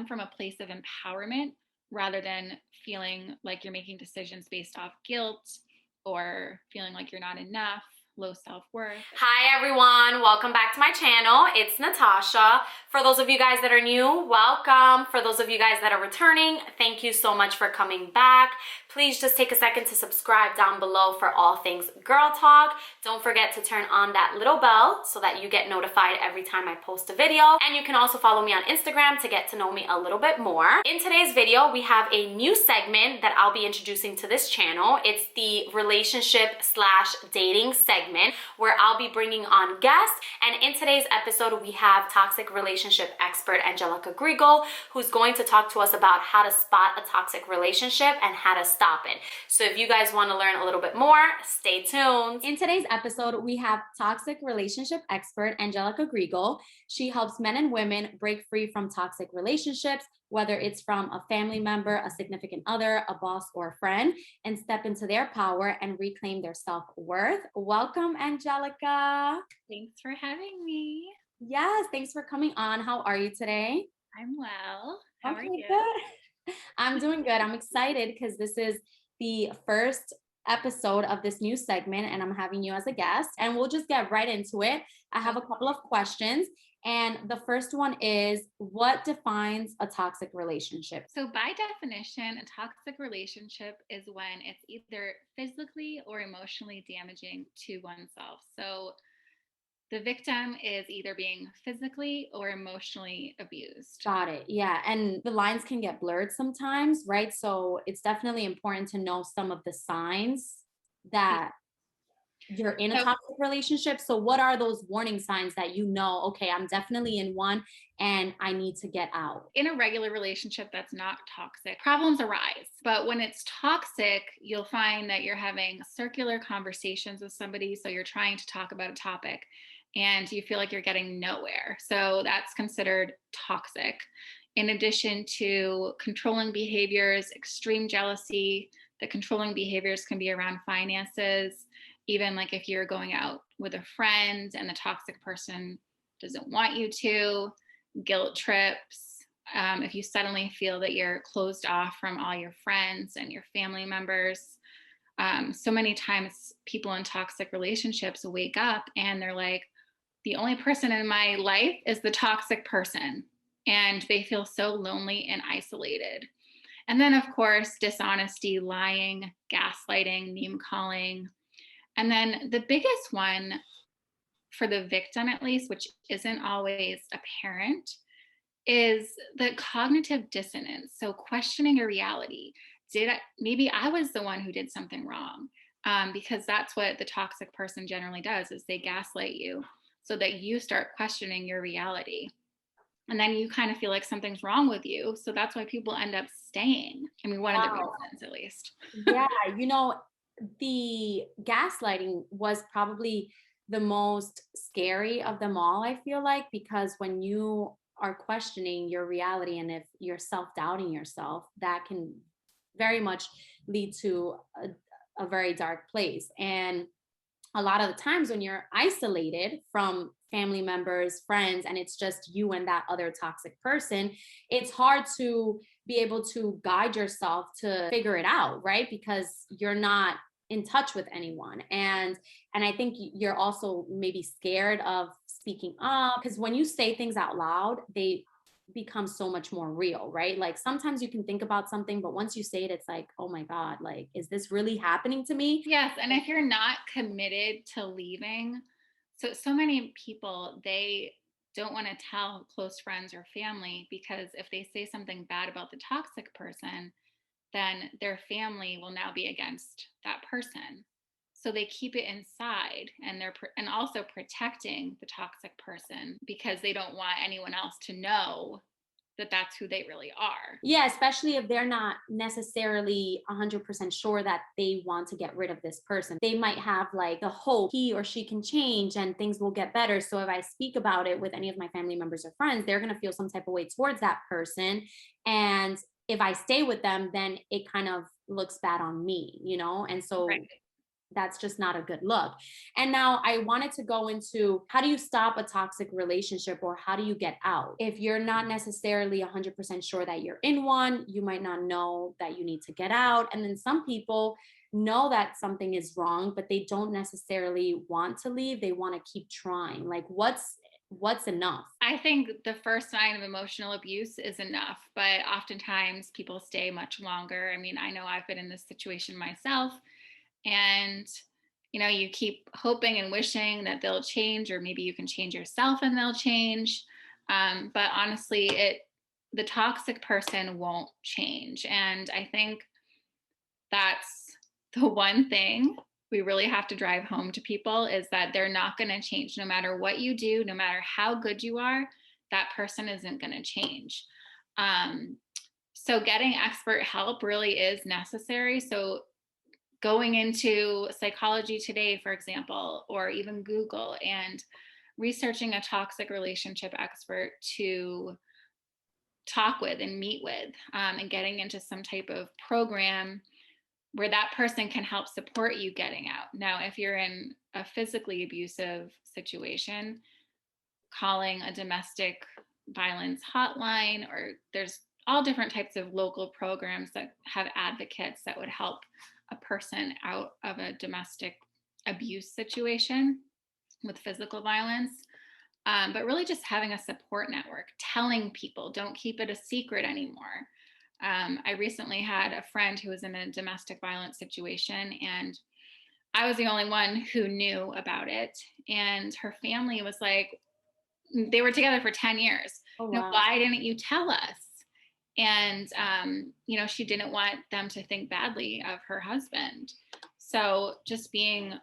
come from a place of empowerment rather than feeling like you're making decisions based off guilt or feeling like you're not enough, low self-worth. Hi everyone, welcome back to my channel. It's Natasha. For those of you guys that are new, welcome. For those of you guys that are returning, thank you so much for coming back. Please just take a second to subscribe down below for all things girl talk. Don't forget to turn on that little bell so that you get notified every time I post a video. And you can also follow me on Instagram to get to know me a little bit more. In today's video, we have a new segment that I'll be introducing to this channel. It's the relationship / dating segment, where I'll be bringing on guests. And in today's episode, we have toxic relationship expert Angelica Griegel, who's going to talk to us about how to spot a toxic relationship and how to stop it. So if you guys want to learn a little bit more, stay tuned. In today's episode, we have toxic relationship expert Angelica Griegel. She helps men and women break free from toxic relationships, whether it's from a family member, a significant other, a boss, or a friend, and step into their power and reclaim their self-worth. Welcome, Angelica. Thanks for having me. Yes, thanks for coming on. How are you today? I'm well. How are Okay, you? good. I'm doing good. I'm excited because this is the first episode of this new segment and I'm having you as a guest, and we'll just get right into it. I have a couple of questions. And the first one is, what defines a toxic relationship? So by definition, a toxic relationship is when it's either physically or emotionally damaging to oneself. So the victim is either being physically or emotionally abused. Got it. Yeah. And the lines can get blurred sometimes, right? So it's definitely important to know some of the signs that you're in a So toxic relationship. So what are those warning signs that you know, okay, I'm definitely in one and I need to get out? in a regular relationship that's not toxic, problems arise. But when it's toxic, you'll find that you're having circular conversations with somebody. So you're trying to talk about a topic and you feel like you're getting nowhere. So that's considered toxic. In addition to controlling behaviors, extreme jealousy, the controlling behaviors can be around finances, even like if you're going out with a friend and the toxic person doesn't want you to, guilt trips. If you suddenly feel that you're closed off from all your friends and your family members. So many times people in toxic relationships wake up and they're like, the only person in my life is the toxic person. And they feel so lonely and isolated. And then, of course, dishonesty, lying, gaslighting, name calling. And then the biggest one for the victim, at least, which isn't always apparent, is the cognitive dissonance. So questioning your reality. Maybe I was the one who did something wrong, because that's what the toxic person generally does, is they gaslight you so that you start questioning your reality. And then you kind of feel like something's wrong with you. So that's why people end up staying. I mean, one of the Wow. reasons, at least. Yeah, you know, the gaslighting was probably the most scary of them all, I feel like, because when you are questioning your reality and if you're self-doubting yourself, that can very much lead to a very dark place. And a lot of the times when you're isolated from family members, friends, and it's just you and that other toxic person, it's hard to be able to guide yourself to figure it out, right? Because you're not in touch with anyone. And I think you're also maybe scared of speaking up, because when you say things out loud, they become so much more real, right? Like sometimes you can think about something, but once you say it, it's like, oh my God, like, is this really happening to me? Yes. And if you're not committed to leaving, so many people, they don't want to tell close friends or family, because if they say something bad about the toxic person, then their family will now be against that person. So they keep it inside, and and also protecting the toxic person because they don't want anyone else to know that that's who they really are. Yeah, especially if they're not necessarily 100% sure that they want to get rid of this person. They might have like the hope he or she can change and things will get better. So if I speak about it with any of my family members or friends, they're going to feel some type of way towards that person. And if I stay with them, then it kind of looks bad on me, you know? And so Right. that's just not a good look. And now I wanted to go into, how do you stop a toxic relationship, or how do you get out? If you're not necessarily 100% sure that you're in one, you might not know that you need to get out. And then some people know that something is wrong, but they don't necessarily want to leave. They want to keep trying. Like, what's enough? I think the first sign of emotional abuse is enough, but oftentimes people stay much longer. I mean, I know I've been in this situation myself, and you keep hoping and wishing that they'll change, or maybe you can change yourself and they'll change. But honestly, the toxic person won't change. And I think that's the one thing we really have to drive home to people, is that they're not going to change. No matter what you do, no matter how good you are, that person isn't going to change. So getting expert help really is necessary. So going into Psychology Today, for example, or even Google, and researching a toxic relationship expert to talk with and meet with, and getting into some type of program where that person can help support you getting out. Now, if you're in a physically abusive situation, calling a domestic violence hotline, or there's all different types of local programs that have advocates that would help a person out of a domestic abuse situation with physical violence. But really just having a support network, telling people, don't keep it a secret anymore. I recently had a friend who was in a domestic violence situation, and I was the only one who knew about it. And her family was like, they were together for 10 years. Oh, wow. Why didn't you tell us? And, she didn't want them to think badly of her husband. So just being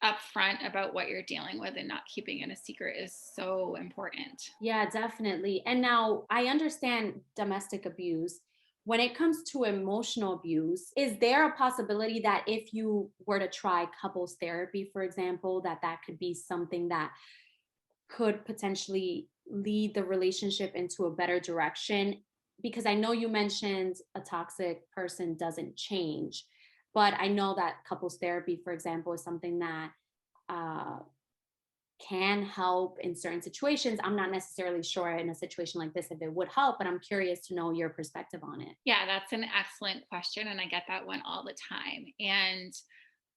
upfront about what you're dealing with and not keeping it a secret is so important. Yeah, definitely. And now I understand domestic abuse. When it comes to emotional abuse, is there a possibility that if you were to try couples therapy, for example, that could be something that could potentially lead the relationship into a better direction? Because I know you mentioned a toxic person doesn't change, but I know that couples therapy, for example, is something that uh, can help in certain situations. I'm not necessarily sure in a situation like this if it would help, but I'm curious to know your perspective on it. Yeah, that's an excellent question. And I get that one all the time. And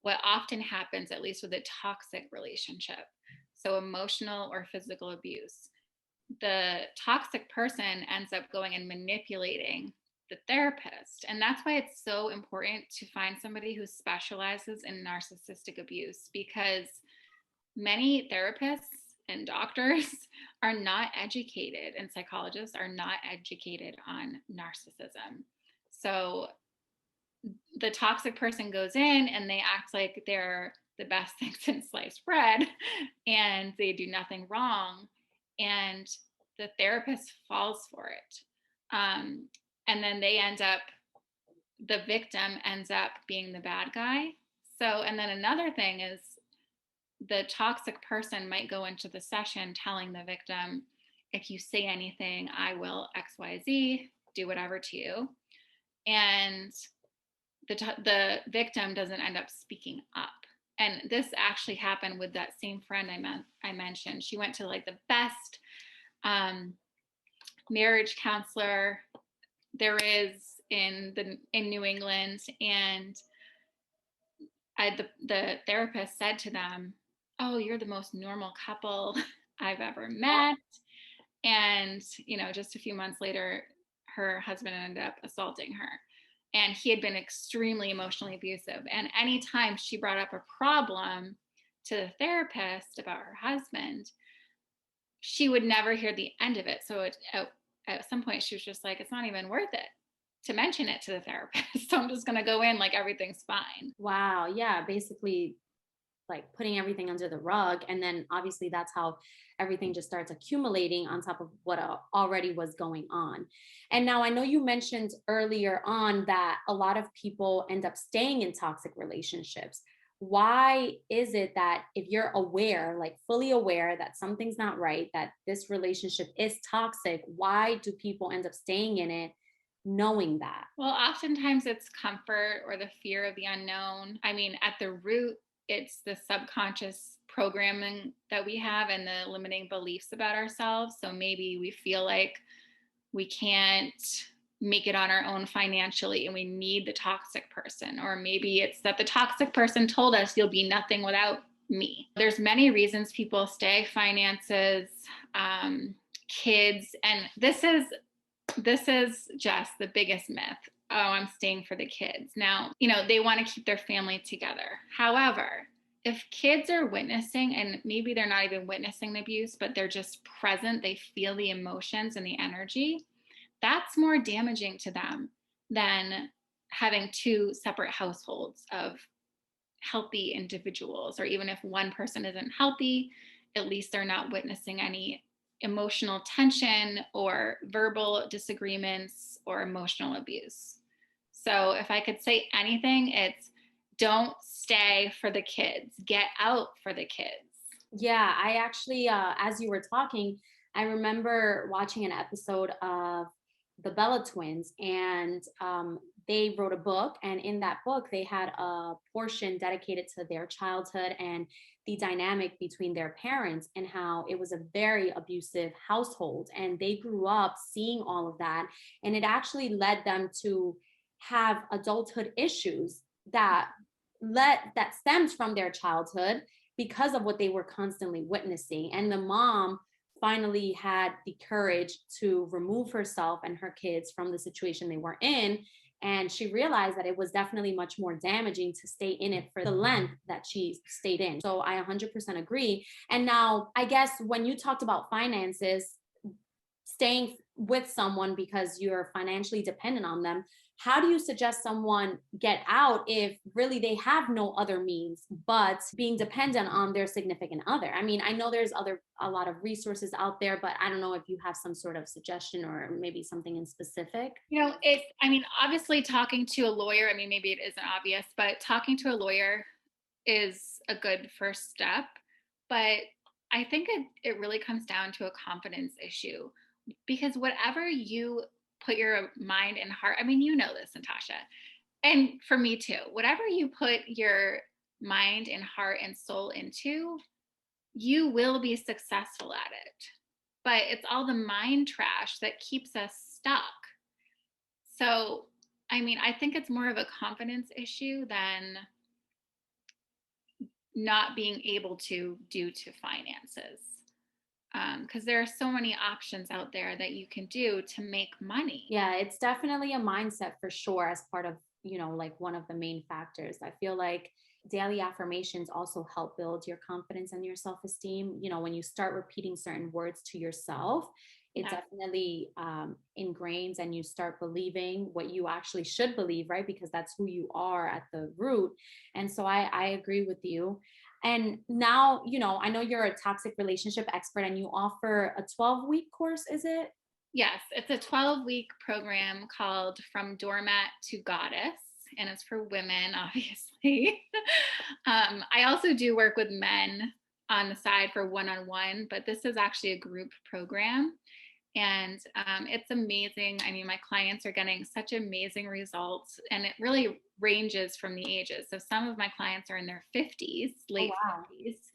what often happens, at least with a toxic relationship, so emotional or physical abuse, the toxic person ends up going and manipulating the therapist. And that's why it's so important to find somebody who specializes in narcissistic abuse, because many therapists and doctors are not educated, and psychologists are not educated on narcissism. So the toxic person goes in and they act like they're the best thing since sliced bread, and they do nothing wrong. And the therapist falls for it. And then the victim ends up being the bad guy. So, and then another thing is, the toxic person might go into the session telling the victim, if you say anything, I will XYZ, do whatever to you. And the victim doesn't end up speaking up. And this actually happened with that same friend I mentioned. She went to like the best marriage counselor there is in New England, and the therapist said to them, "Oh, you're the most normal couple I've ever met." And just a few months later, her husband ended up assaulting her. And he had been extremely emotionally abusive. And anytime she brought up a problem to the therapist about her husband, she would never hear the end of it. So at some point, she was just like, it's not even worth it to mention it to the therapist. So I'm just going to go in like everything's fine. Wow. Yeah. Basically, like putting everything under the rug. And then obviously that's how everything just starts accumulating on top of what already was going on. And now I know you mentioned earlier on that a lot of people end up staying in toxic relationships. Why is it that if you're aware, like fully aware that something's not right, that this relationship is toxic, why do people end up staying in it knowing that? Well, oftentimes it's comfort or the fear of the unknown. I mean, at the root, it's the subconscious programming that we have and the limiting beliefs about ourselves. So maybe we feel like we can't make it on our own financially and we need the toxic person. Or maybe it's that the toxic person told us you'll be nothing without me. There's many reasons people stay: finances, kids, and this is just the biggest myth. Oh, I'm staying for the kids. Now, they want to keep their family together. However, if kids are witnessing, and maybe they're not even witnessing the abuse, but they're just present, they feel the emotions and the energy, that's more damaging to them than having two separate households of healthy individuals. Or even if one person isn't healthy, at least they're not witnessing any emotional tension or verbal disagreements or emotional abuse. So if I could say anything, it's don't stay for the kids, get out for the kids. Yeah, I actually, as you were talking, I remember watching an episode of the Bella twins, and they wrote a book. And in that book, they had a portion dedicated to their childhood and the dynamic between their parents, and how it was a very abusive household. And they grew up seeing all of that. And it actually led them to have adulthood issues that stemmed from their childhood because of what they were constantly witnessing. And the mom finally had the courage to remove herself and her kids from the situation they were in. And she realized that it was definitely much more damaging to stay in it for the length that she stayed in. So I 100% agree. And now, I guess when you talked about finances, staying with someone because you're financially dependent on them, how do you suggest someone get out if really they have no other means but being dependent on their significant other? I mean, I know there's a lot of resources out there, but I don't know if you have some sort of suggestion or maybe something in specific. Obviously talking to a lawyer, maybe it isn't obvious, but talking to a lawyer is a good first step. But I think it really comes down to a confidence issue, because whatever you put your mind and heart, you know this, Natasha, and for me too, whatever you put your mind and heart and soul into, you will be successful at it. But it's all the mind trash that keeps us stuck. So, I think it's more of a confidence issue than not being able to due to finances. Because there are so many options out there that you can do to make money. Yeah, it's definitely a mindset for sure, as part of, like one of the main factors. I feel like daily affirmations also help build your confidence and your self-esteem. When you start repeating certain words to yourself, it Yeah. definitely ingrains, and you start believing what you actually should believe, right? Because that's who you are at the root. And so I agree with you. And now, I know you're a toxic relationship expert and you offer a 12-week course, is it? Yes, it's a 12-week program called From Doormat to Goddess, and it's for women, obviously. I also do work with men on the side for one-on-one, but this is actually a group program. And it's amazing. My clients are getting such amazing results, and it really ranges from the ages. So some of my clients are in their 50s, Oh, late wow. 50s,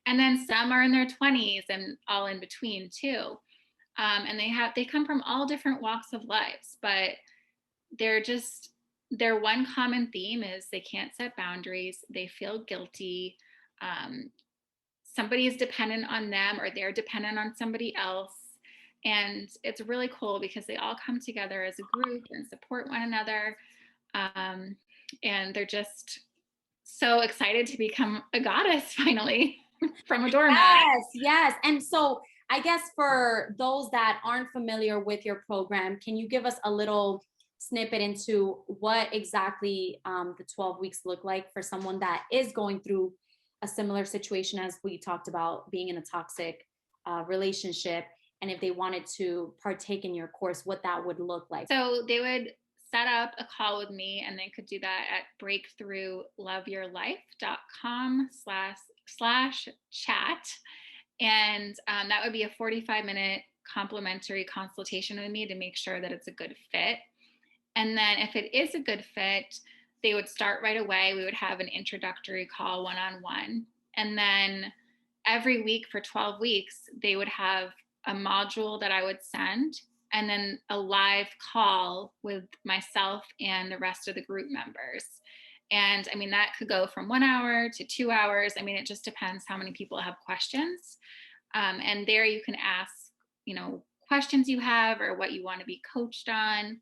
and then some are in their 20s and all in between too. And they come from all different walks of lives, but they're just their one common theme is they can't set boundaries. They feel guilty. Um, Somebody is dependent on them, or they're dependent on somebody else. And it's really cool because they all come together as a group and support one another. And they're just so excited to become a goddess finally from a doormat. Yes, yes. And so I guess for those that aren't familiar with your program, can you give us a little snippet into what exactly the 12 weeks look like for someone that is going through a similar situation as we talked about, being in a toxic relationship, and if they wanted to partake in your course, what that would look like? So they would set up a call with me, and they could do that at breakthroughloveyourlife.com/chat. And that would be a 45-minute complimentary consultation with me to make sure that it's a good fit. And then if it is a good fit, they would start right away. We would have an introductory call one-on-one. And then every week for 12 weeks, they would have a module that I would send, and then a live call with myself and the rest of the group members. And I mean, that could go from 1 hour to 2 hours. I mean, it just depends how many people have questions. And there you can ask, questions you have or what you want to be coached on,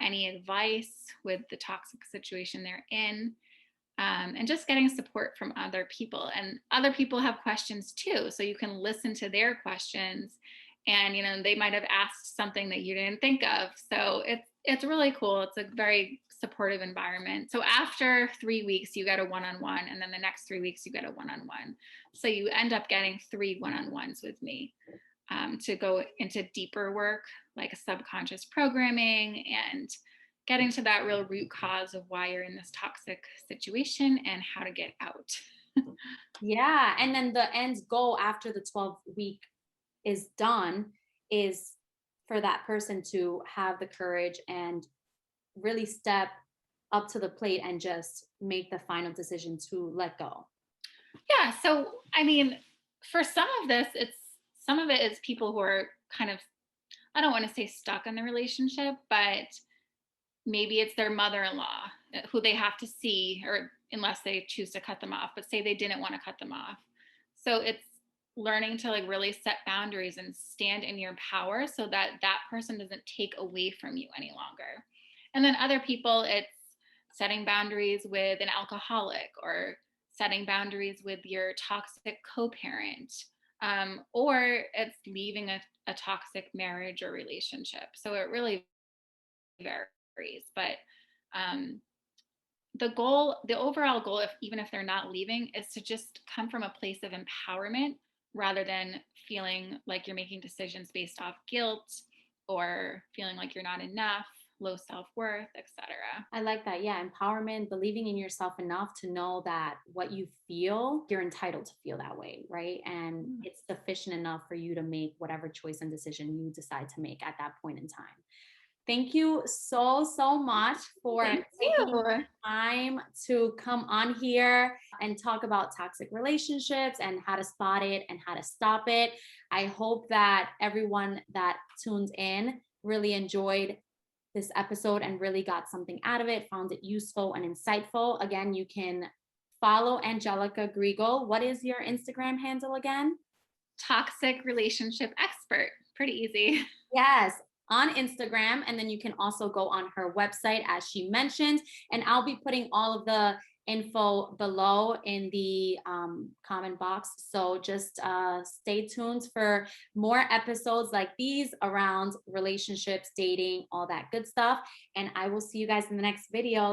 any advice with the toxic situation they're in, and just getting support from other people. And other people have questions too, so you can listen to their questions, and they might have asked something that you didn't think of. So it's really cool. It's a very supportive environment. So after 3 weeks, you get a one-on-one, and then the next 3 weeks you get a one-on-one. So you end up getting 3 one-on-ones with me, to go into deeper work like a subconscious programming and getting to that real root cause of why you're in this toxic situation and how to get out. Yeah. And then the end goal after the 12-week is done is for that person to have the courage and really step up to the plate and just make the final decision to let go. Yeah. So, I mean, for some of this, some of it is people who are kind of, I don't want to say stuck in the relationship, but maybe it's their mother-in-law who they have to see, or unless they choose to cut them off, but say they didn't want to cut them off. So it's learning to like really set boundaries and stand in your power so that that person doesn't take away from you any longer. And then other people, it's setting boundaries with an alcoholic, or setting boundaries with your toxic co-parent, or it's leaving a toxic marriage or relationship. So it really varies. But the overall goal, even if they're not leaving, is to just come from a place of empowerment rather than feeling like you're making decisions based off guilt or feeling like you're not enough, low self-worth, etc. I like that. Yeah. Empowerment, believing in yourself enough to know that what you feel, you're entitled to feel that way. Right. And it's sufficient enough for you to make whatever choice and decision you decide to make at that point in time. Thank you so, so much for taking the time to come on here and talk about toxic relationships and how to spot it and how to stop it. I hope that everyone that tuned in really enjoyed this episode and really got something out of it, found it useful and insightful. Again, you can follow Angelica Griegel. What is your Instagram handle again? Toxic relationship expert. Pretty easy. Yes, on Instagram. And then you can also go on her website, as she mentioned. And I'll be putting all of the info below in the comment box. So just stay tuned for more episodes like these around relationships, dating, all that good stuff. And I will see you guys in the next video.